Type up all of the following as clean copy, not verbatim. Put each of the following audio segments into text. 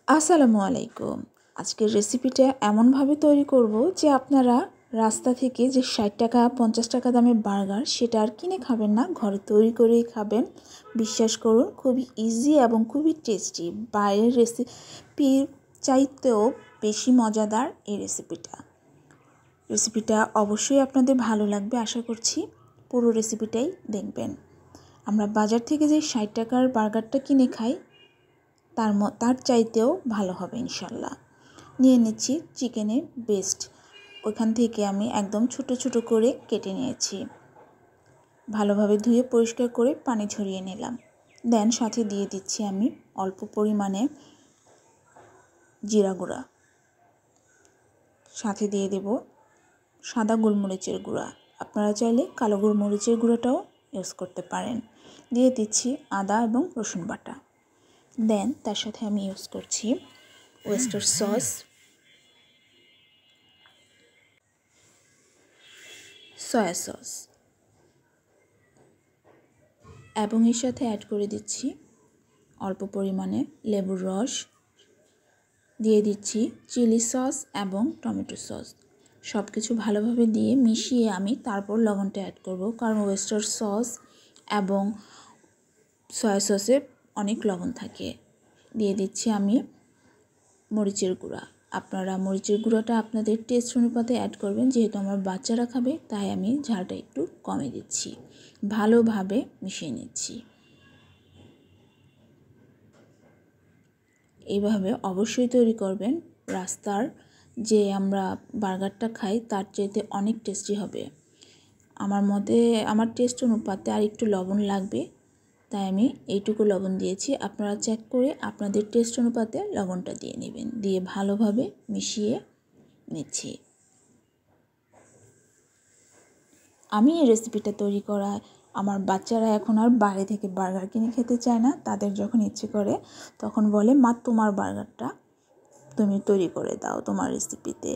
আসসালামু আলাইকুম। আজকের রেসিপিটা এমনভাবে তৈরি করব যে আপনারা রাস্তা থেকে যে 60 টাকা 50 টাকা দামের বার্গার সেটা আর কিনে খাবেন না, ঘরে তৈরি করেই খাবেন। বিশ্বাস করুন, খুবই ইজি এবং খুবই টেস্টি। বাইরের রেসিপির চাইতেও বেশি মজাদার এই রেসিপিটা অবশ্যই আপনাদের ভালো লাগবে আশা করছি। পুরো রেসিপিটাই দেখবেন। আমরা বাজার থেকে যে 60 টাকার বার্গারটা কিনে খাই তার চাইতেও ভালো হবে ইনশাল্লাহ। নিয়ে নিচ্ছি চিকেনের বেস্ট। ওইখান থেকে আমি একদম ছোট ছোট করে কেটে নিয়েছি। ভালোভাবে ধুয়ে পরিষ্কার করে পানি ঝরিয়ে নিলাম। দেন সাথে দিয়ে দিচ্ছি আমি অল্প পরিমাণে জিরা গুঁড়া, সাথে দিয়ে দেব সাদা গোলমরিচের গুঁড়া। আপনারা চাইলে কালো গোলমরিচের গুঁড়াটাও ইউজ করতে পারেন। দিয়ে দিচ্ছি আদা এবং রসুন বাটা। দেন তার সাথে আমি ইউজ করছি ওয়েস্টার সস, সয়া সস এবং এর সাথে অ্যাড করে দিচ্ছি অল্প পরিমাণে লেবুর রস, দিয়ে দিচ্ছি চিলি সস এবং টমেটো সস। সব কিছু ভালোভাবে দিয়ে মিশিয়ে আমি তারপর লবণটা অ্যাড করব, কারণ ওয়েস্টার সস এবং সয়া সসে অনেক লবণ থাকে। দিয়ে দিচ্ছি আমি মরিচের গুঁড়া। আপনারা মরিচের গুঁড়োটা আপনাদের টেস্ট অনুপাতে অ্যাড করবেন। যেহেতু আমার বাচ্চারা খাবে তাই আমি ঝালটা একটু কমে দিচ্ছি। ভালোভাবে মিশিয়ে নিচ্ছি। এইভাবে অবশ্যই তৈরি করবেন। রাস্তার যে আমরা বার্গারটা খাই তার চাইতে অনেক টেস্টি হবে। আমার টেস্ট অনুপাতে আর একটু লবণ লাগবে, তাই আমি এইটুকু লবণ দিয়েছি। আপনারা চেক করে আপনাদের টেস্ট অনুপাতে লবণটা দিয়ে নেবেন। দিয়ে ভালোভাবে মিশিয়ে নিচ্ছি। আমি এই রেসিপিটা তৈরি করা আমার বাচ্চারা এখন আর বাইরে থেকে বার্গার কিনে খেতে চায় না। তাদের যখন ইচ্ছে করে তখন বলে, মা তোমার বার্গারটা তুমি তৈরি করে দাও তোমার রেসিপিতে।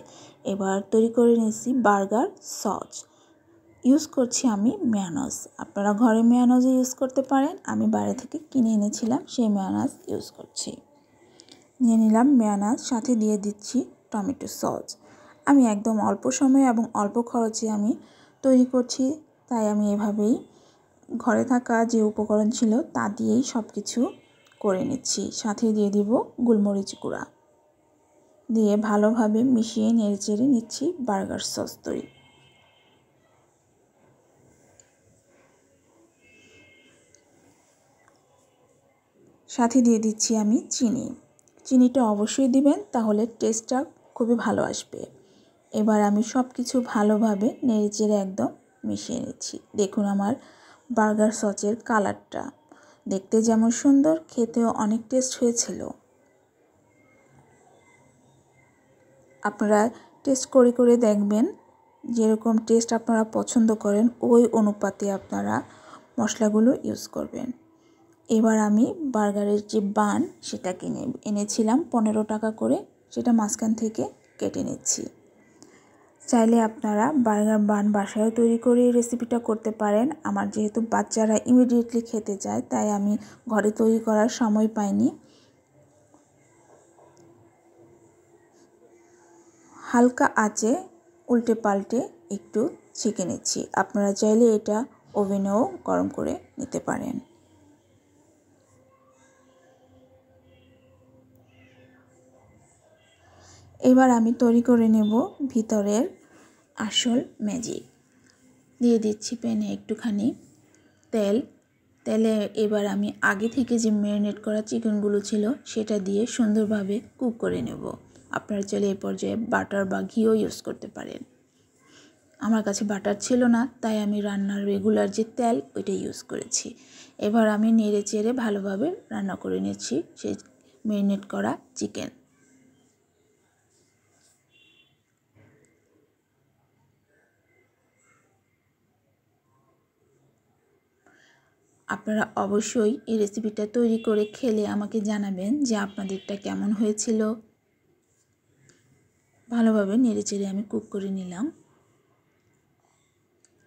এবার তৈরি করে নিয়েছি বার্গার সস। ইউজ করছি আমি মেয়োনেজ। আপনারা ঘরে মেয়োনেজ ইউজ করতে পারেন। আমি বাইরে থেকে কিনে এনেছিলাম, সেই মেয়োনেজ ইউজ করছি। নিয়ে নিলাম মেয়োনেজ, সাথে দিয়ে দিচ্ছি টমেটো সস। আমি একদম অল্প সময়ে এবং অল্প খরচে আমি তৈরি করছি, তাই আমি এভাবেই ঘরে থাকা যে উপকরণ ছিল তা দিয়েই সব কিছু করে নিচ্ছি। সাথে দিয়ে দিব গোলমরিচ গুঁড়া। দিয়ে ভালোভাবে মিশিয়ে নেড়েচেড়ে নিচ্ছি বার্গার সস তৈরি। সাথে দিয়ে দিচ্ছি আমি চিনিটা অবশ্যই দিবেন, তাহলে টেস্টটা খুবই ভালো আসবে। এবার আমি সব কিছু ভালোভাবে নেড়েচেড়ে একদম মিশিয়ে নিচ্ছি। দেখুন আমার বার্গার সসের কালারটা দেখতে যেমন সুন্দর, খেতেও অনেক টেস্ট হয়েছিল। আপনারা টেস্ট করে করে দেখবেন, যেরকম টেস্ট আপনারা পছন্দ করেন ওই অনুপাতে আপনারা মশলাগুলো ইউজ করবেন। এবার আমি বার্গারের যে বান সেটা কিনে এনেছিলাম 15 টাকা করে, সেটা মাঝখান থেকে কেটে নিচ্ছি। চাইলে আপনারা বার্গার বান বাসায়ও তৈরি করে এই রেসিপিটা করতে পারেন। আমার যেহেতু বাচ্চারা ইমিডিয়েটলি খেতে চায় তাই আমি ঘরে তৈরি করার সময় পাইনি। হালকা আঁচে উল্টে পাল্টে একটু ছেঁকে নিচ্ছি। আপনারা চাইলে এটা ওভেনেও গরম করে নিতে পারেন। এবার আমি তৈরি করে নেব ভিতরের আসল ম্যাজিক। দিয়ে দিচ্ছি প্যানে একটুখানি তেলে এবার আমি আগে থেকে যে ম্যারিনেট করা চিকেনগুলো ছিল সেটা দিয়ে সুন্দরভাবে কুক করে নেব। আপনারা চাইলে এই পর্যায়ে বাটার বা ঘিও ইউজ করতে পারেন। আমার কাছে বাটার ছিল না, তাই আমি রান্নার রেগুলার যে তেল ওইটা ইউজ করেছি। এবার আমি নেড়ে চেড়ে ভালোভাবে রান্না করে নিচ্ছি সেই ম্যারিনেট করা চিকেন। আপনারা অবশ্যই এই রেসিপিটা তৈরি করে খেলে আমাকে জানাবেন যে আপনাদেরটা কেমন হয়েছিল। ভালোভাবে নেড়েচেড়ে আমি কুক করে নিলাম।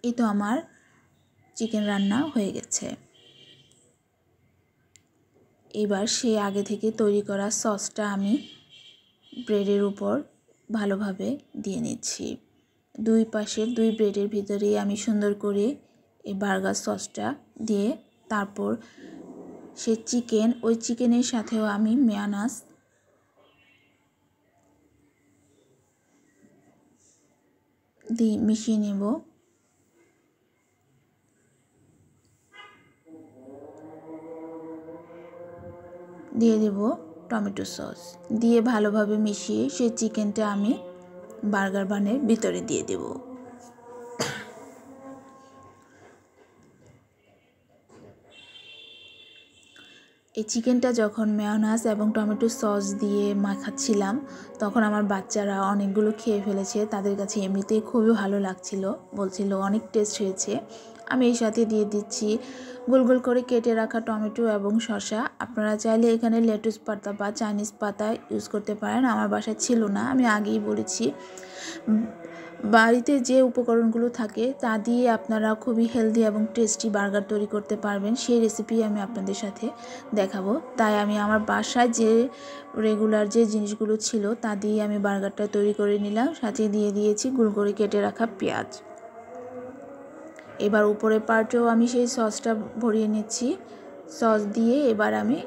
এই তো আমার চিকেন রান্না হয়ে গেছে। এবার সে আগে থেকে তৈরি করা সসটা আমি ব্রেডের উপর ভালোভাবে দিয়ে নিচ্ছি। দুই পাশের দুই ব্রেডের ভিতরেই আমি সুন্দর করে এই বার্গার সসটা দিয়ে তারপর সে ওই চিকেনের সাথেও আমি মেয়োনেজ দিয়ে মিশিয়ে নেব। দিয়ে দেব টমেটো সস, দিয়ে ভালোভাবে মিশিয়ে সেই চিকেনটা আমি বার্গার বানের ভিতরে দিয়ে দেব। এই চিকেনটা যখন মেয়োনেজ এবং টমেটো সস দিয়ে মাখাচ্ছিলাম তখন আমার বাচ্চারা অনেকগুলো খেয়ে ফেলেছে। তাদের কাছে এমনিতেই খুবই ভালো লাগছিল, বলছিল অনেক টেস্ট হয়েছে। আমি এই সাথে দিয়ে দিচ্ছি গোল গোল করে কেটে রাখা টমেটো এবং শসা। আপনারা চাইলে এখানে লেটুস পাতা বা চাইনিজ পাতা ইউজ করতে পারেন, আমার বাসায় ছিল না, আমি আগেই বলেছি। বাড়িতে যে উপকরণগুলো থাকে তা দিয়ে আপনারা খুবই হেলদি এবং টেস্টি বার্গার তৈরি করতে পারবেন, সেই রেসিপি আমি আপনাদের সাথে দেখাবো। তাই আমি আমার বাসায় যে রেগুলার যে জিনিসগুলো ছিল তা দিয়ে আমি বার্গারটা তৈরি করে নিলাম। সাথে দিয়ে দিয়েছি গোল করে কেটে রাখা পেঁয়াজ। এবার উপরের পার্টেও আমি সেই সসটা ভরিয়ে নিচ্ছি। সস দিয়ে এবার আমি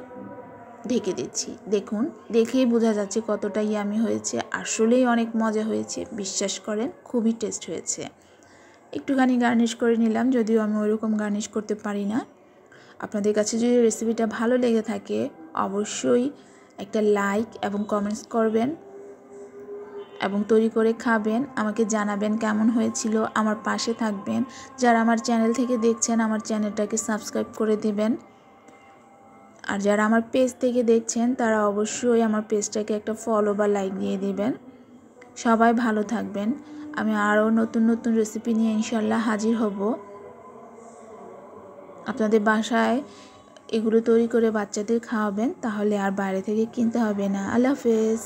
ঢেকে দিচ্ছি। দেখুন, দেখেই বোঝা যাচ্ছে কতটা ইয়ামি হয়েছে। আসলেই অনেক মজা হয়েছে, বিশ্বাস করেন খুবই টেস্ট হয়েছে। একটুখানি গার্নিশ করে নিলাম, যদিও আমি ওইরকম গার্নিশ করতে পারি না। আপনাদের কাছে যদি রেসিপিটা ভালো লেগে থাকে অবশ্যই একটা লাইক এবং কমেন্টস করবেন এবং তৈরি করে খাবেন, আমাকে জানাবেন কেমন হয়েছিল। আমার পাশে থাকবেন। যারা আমার চ্যানেল থেকে দেখছেন আমার চ্যানেলটাকে সাবস্ক্রাইব করে দেবেন, আর যারা আমার পেজ থেকে দেখছেন তারা অবশ্যই আমার পেজটাকে একটা ফলো বা লাইক দিয়ে দিবেন। সবাই ভালো থাকবেন। আমি আরও নতুন নতুন রেসিপি নিয়ে ইনশাল্লাহ হাজির হব। আপনাদের বাসায় এগুলো তৈরি করে বাচ্চাদের খাওয়াবেন, তাহলে আর বাইরে থেকে কিনতে হবে না। আল্লাহ হাফেজ।